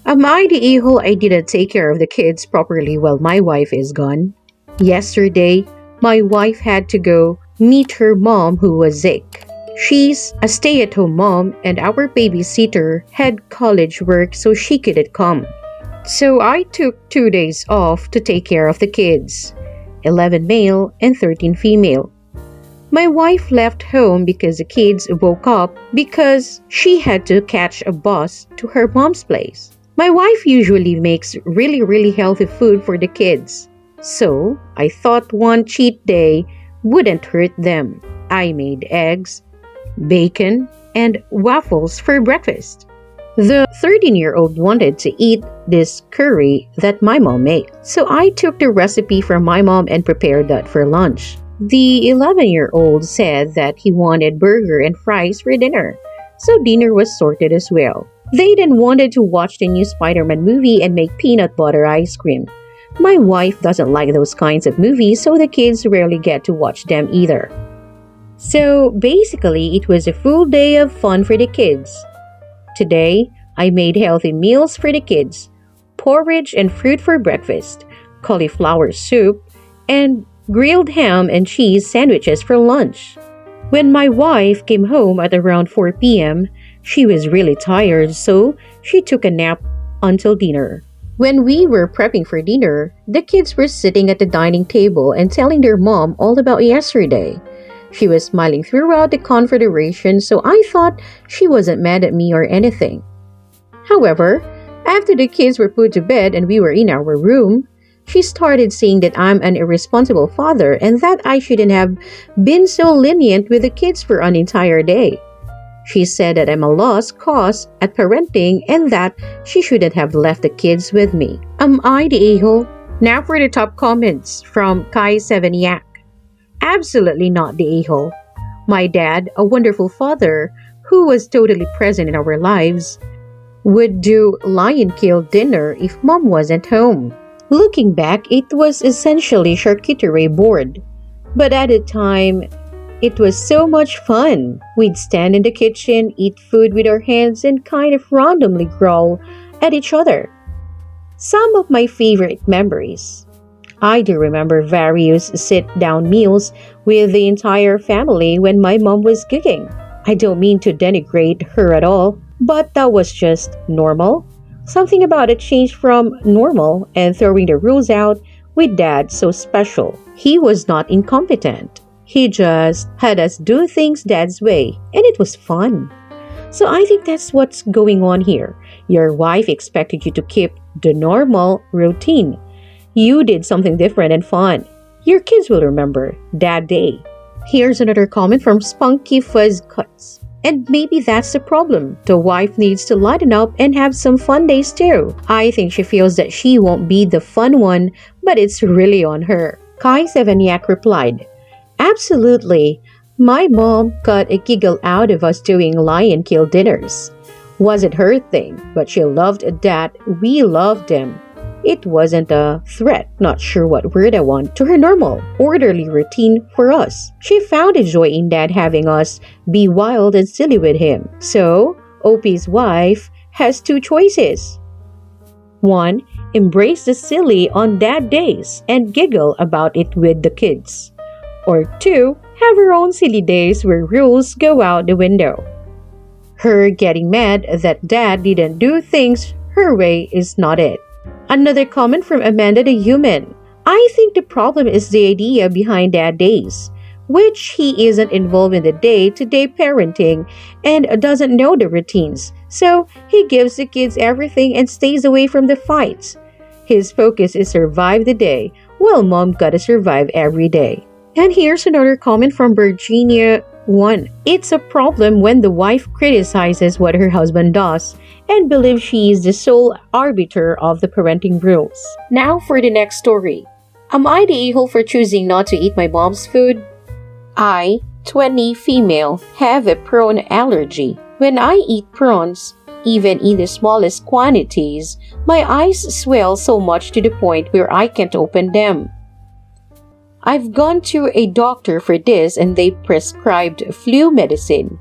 Am I the a-hole I didn't take care of the kids properly while my wife is gone? Yesterday, my wife had to go meet her mom who was sick. She's a stay-at-home mom and our babysitter had college work so she couldn't come. So I took 2 days off to take care of the kids, 11 male and 13 female. My wife left home because the kids woke up because she had to catch a bus to her mom's place. My wife usually makes really healthy food for the kids. So I thought one cheat day wouldn't hurt them. I made eggs, bacon, and waffles for breakfast. The 13-year-old wanted to eat this curry that my mom made. So I took the recipe from my mom and prepared that for lunch. The 11-year-old said that he wanted burger and fries for dinner, so dinner was sorted as well. They then wanted to watch the new Spider-Man movie and make peanut butter ice cream. My wife doesn't like those kinds of movies, so the kids rarely get to watch them either. So basically, it was a full day of fun for the kids. Today, I made healthy meals for the kids, porridge and fruit for breakfast, cauliflower soup, and grilled ham and cheese sandwiches for lunch. When my wife came home at around 4 p.m., she was really tired, so she took a nap until dinner. When we were prepping for dinner, the kids were sitting at the dining table and telling their mom all about yesterday. She was smiling throughout the conversation, so I thought she wasn't mad at me or anything. However, after the kids were put to bed and we were in our room, she started saying that I'm an irresponsible father and that I shouldn't have been so lenient with the kids for an entire day. She said that I'm a lost cause at parenting and that she shouldn't have left the kids with me. Am I the a-hole? Now for the top comments from Kai Seveniak. Absolutely not the a-hole. My dad, a wonderful father who was totally present in our lives, would do lion kill dinner if mom wasn't home. Looking back, it was essentially charcuterie board. But at the time, it was so much fun. We'd stand in the kitchen, eat food with our hands, and kind of randomly growl at each other. Some of my favorite memories. I do remember various sit-down meals with the entire family when my mom was cooking. I don't mean to denigrate her at all, but that was just normal. Something about it changed from normal and throwing the rules out with dad so special. He was not incompetent. He just had us do things dad's way, and it was fun. So I think that's what's going on here. Your wife expected you to keep the normal routine. You did something different and fun. Your kids will remember that day. Here's another comment from Spunky Fuzz Cuts. And maybe that's the problem. The wife needs to lighten up and have some fun days too. I think she feels that she won't be the fun one, but it's really on her. Kai Seveniak replied, absolutely. My mom got a giggle out of us doing lion kill dinners. Wasn't her thing, but she loved that we loved him. It wasn't a threat, not sure what word I want, to her normal, orderly routine for us. She found a joy in dad having us be wild and silly with him. So, OP's wife has two choices. 1. Embrace the silly on dad days and giggle about it with the kids. Or 2. Have her own silly days where rules go out the window. Her getting mad that dad didn't do things her way is not it. Another comment from Amanda the Human. I think the problem is the idea behind dad days, which he isn't involved in the day-to-day parenting and doesn't know the routines. So he gives the kids everything and stays away from the fights. His focus is survive the day, while mom gotta survive every day. And here's another comment from Virginia 1. It's a problem when the wife criticizes what her husband does and believes she is the sole arbiter of the parenting rules. Now for the next story. Am I the a-hole for choosing not to eat my mom's food? I, 20 female, have a prawn allergy. When I eat prawns, even in the smallest quantities, my eyes swell so much to the point where I can't open them. I've gone to a doctor for this and they prescribed flu medicine.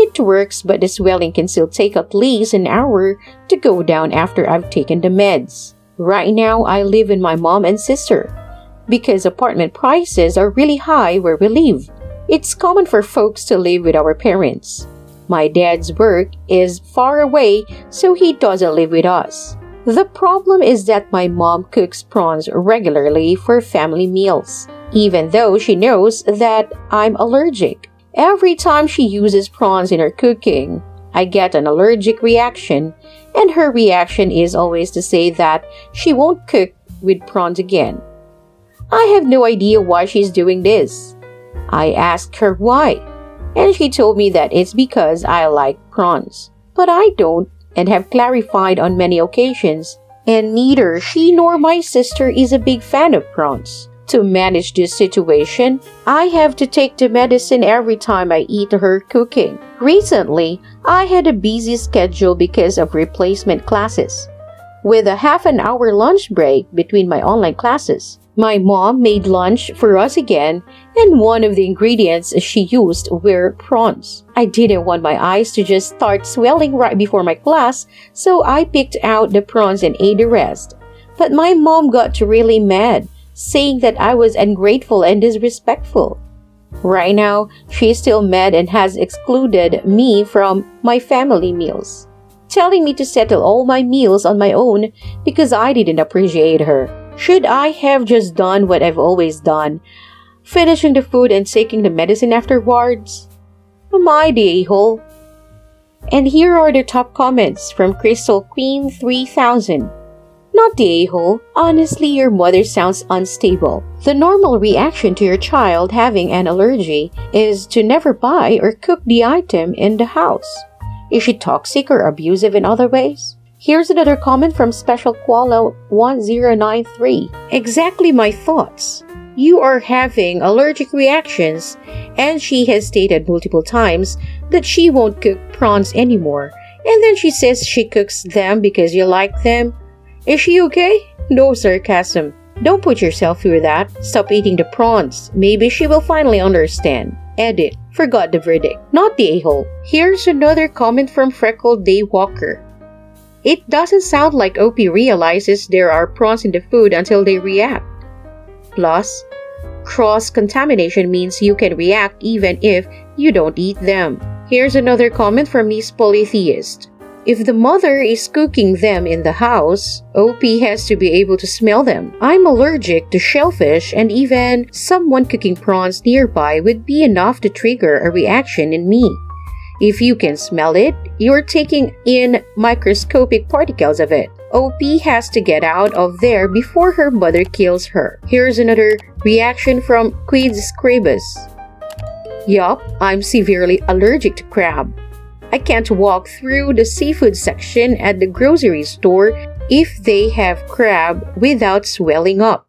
It works, but the swelling can still take at least an hour to go down after I've taken the meds. Right now, I live with my mom and sister. Because apartment prices are really high where we live, it's common for folks to live with our parents. My dad's work is far away, so he doesn't live with us. The problem is that my mom cooks prawns regularly for family meals, even though she knows that I'm allergic. Every time she uses prawns in her cooking, I get an allergic reaction, and her reaction is always to say that she won't cook with prawns again. I have no idea why she's doing this. I asked her why, and she told me that it's because I like prawns. But I don't, and have clarified on many occasions, and neither she nor my sister is a big fan of prawns. To manage this situation, I have to take the medicine every time I eat her cooking. Recently, I had a busy schedule because of replacement classes, with a half an hour lunch break between my online classes. My mom made lunch for us again, and one of the ingredients she used were prawns. I didn't want my eyes to just start swelling right before my class, so I picked out the prawns and ate the rest. But my mom got really mad, saying that I was ungrateful and disrespectful. Right now, she's still mad and has excluded me from my family meals, telling me to settle all my meals on my own because I didn't appreciate her. Should I have just done what I've always done, finishing the food and taking the medicine afterwards? Am I the a-hole? And here are the top comments from Crystal Queen 3000. Not the a-hole. Honestly, your mother sounds unstable. The normal reaction to your child having an allergy is to never buy or cook the item in the house. Is she toxic or abusive in other ways? Here's another comment from Special Koala 1093. Exactly my thoughts. You are having allergic reactions, and she has stated multiple times that she won't cook prawns anymore. And then she says she cooks them because you like them. Is she okay? No sarcasm. Don't put yourself through that. Stop eating the prawns. Maybe she will finally understand. Edit. Forgot the verdict. Not the a-hole. Here's another comment from Freckled Daywalker. It doesn't sound like OP realizes there are prawns in the food until they react. Plus, cross-contamination means you can react even if you don't eat them. Here's another comment from Miss Polytheist. If the mother is cooking them in the house, OP has to be able to smell them. I'm allergic to shellfish, and even someone cooking prawns nearby would be enough to trigger a reaction in me. If you can smell it, you're taking in microscopic particles of it. OP has to get out of there before her mother kills her. Here's another reaction from Quid Scribus. Yup, I'm severely allergic to crab. I can't walk through the seafood section at the grocery store if they have crab without swelling up.